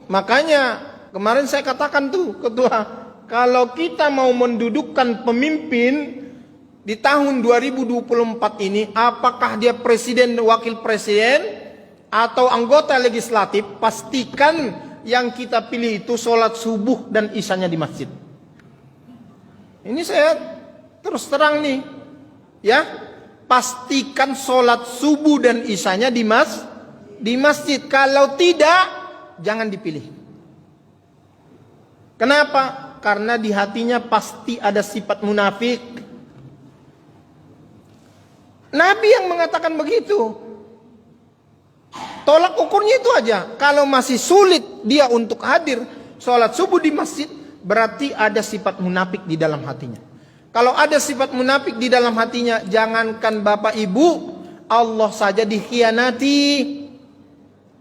Makanya kemarin saya katakan tuh ketua, kalau kita mau mendudukkan pemimpin di tahun 2024 ini, apakah dia presiden, wakil presiden, atau anggota legislatif, pastikan yang kita pilih itu sholat subuh dan isyanya di masjid. Ini saya terus terang nih, ya, pastikan sholat subuh dan isyanya di masjid. Kalau tidak, jangan dipilih. Kenapa? Karena di hatinya pasti ada sifat munafik. Nabi yang mengatakan begitu. Tolak ukurnya itu aja. Kalau masih sulit dia untuk hadir sholat subuh di masjid, berarti ada sifat munafik di dalam hatinya. Kalau ada sifat munafik di dalam hatinya, jangankan bapak ibu, Allah saja dikhianati.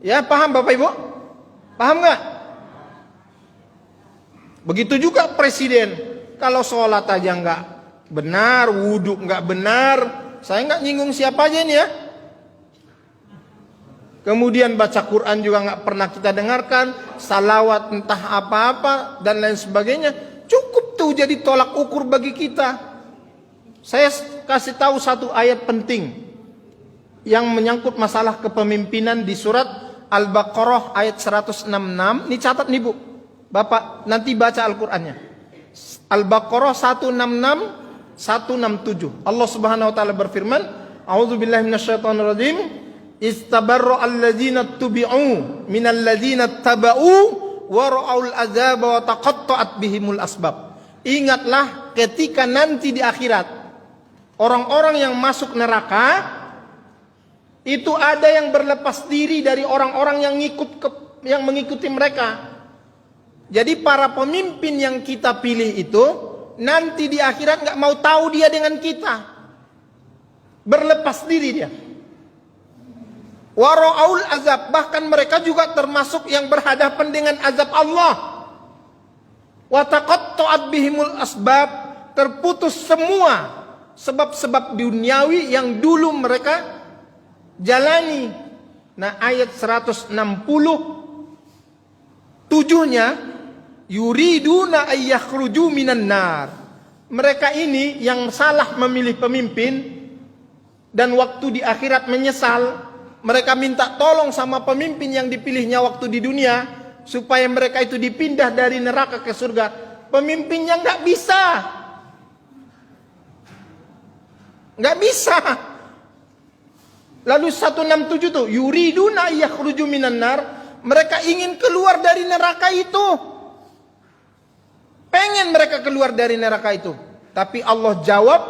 Ya, paham bapak ibu? Paham nggak? Begitu juga presiden. Kalau sholat aja nggak benar, wudhu nggak benar, saya nggak nyinggung siapa aja ini ya. Kemudian baca Quran juga nggak pernah kita dengarkan, salawat entah apa-apa dan lain sebagainya. Cukup tuh jadi tolak ukur bagi kita. Saya kasih tahu satu ayat penting yang menyangkut masalah kepemimpinan di surat Al-Baqarah ayat 166. Ini catat nih Bu, Bapak nanti baca Al-Qurannya. Al-Baqarah 166, 167. Allah Subhanahu Wa Taala berfirman, A'udzubillahi minasyaitonirrajim. Istabarra alladzina tubi'u minal ladzina taba'u wa ra'aul azaba wa taqatta'at bihimul asbab. Ingatlah ketika nanti di akhirat orang-orang yang masuk neraka itu ada yang berlepas diri dari orang-orang yang mengikuti mereka. Jadi para pemimpin yang kita pilih itu nanti di akhirat nggak mau tahu dia dengan kita, berlepas diri dia. Wara'aul azab, bahkan mereka juga termasuk yang berhadapan dengan azab Allah. Wa taqatta'at bihimul asbab, terputus semua sebab-sebab duniawi yang dulu mereka jalani. Nah, ayat 160 7-nya, yuriduna ayyakhruju minan nar. Mereka ini yang salah memilih pemimpin dan waktu di akhirat menyesal. Mereka minta tolong sama pemimpin yang dipilihnya waktu di dunia supaya mereka itu dipindah dari neraka ke surga. Pemimpinnya nggak bisa, nggak bisa. Lalu 167 tuh, yuriduna yakhruju minan nar. Mereka ingin keluar dari neraka itu, pengen mereka keluar dari neraka itu. Tapi Allah jawab,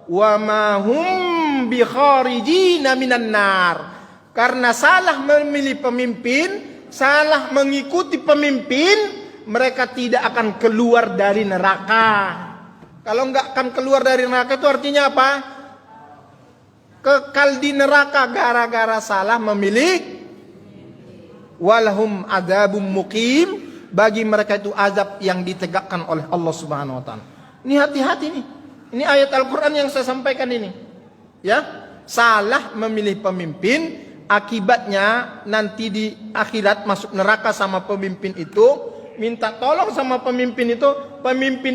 wa ma hum bi kharijina minan nar. Karena salah memilih pemimpin, salah mengikuti pemimpin, mereka tidak akan keluar dari neraka. Kalau nggak akan keluar dari neraka itu artinya apa? Kekal di neraka gara-gara salah memilih. Walhum adzabum muqim, bagi mereka itu azab yang ditegakkan oleh Allah Subhanahu Wa Taala. Ini hati-hati nih. Ini ayat Al-Quran yang saya sampaikan ini. Ya, salah memilih pemimpin. Akibatnya nanti di akhirat masuk neraka sama pemimpin itu, minta tolong sama pemimpin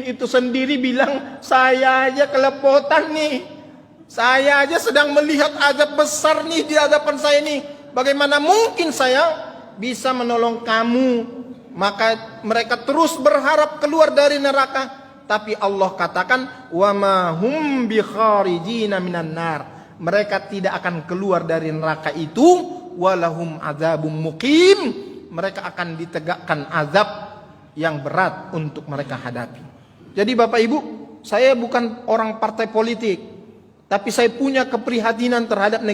itu sendiri bilang, saya aja kelepotan nih, saya aja sedang melihat azab besar nih di hadapan saya nih, bagaimana mungkin saya bisa menolong kamu? Maka mereka terus berharap keluar dari neraka, tapi Allah katakan, wa ma hum bi kharijina minan nar. Mereka tidak akan keluar dari neraka itu, walahum adzabum muqim. Mereka akan ditegakkan azab yang berat untuk mereka hadapi. Jadi Bapak Ibu, saya bukan orang partai politik, tapi saya punya keprihatinan terhadap negara.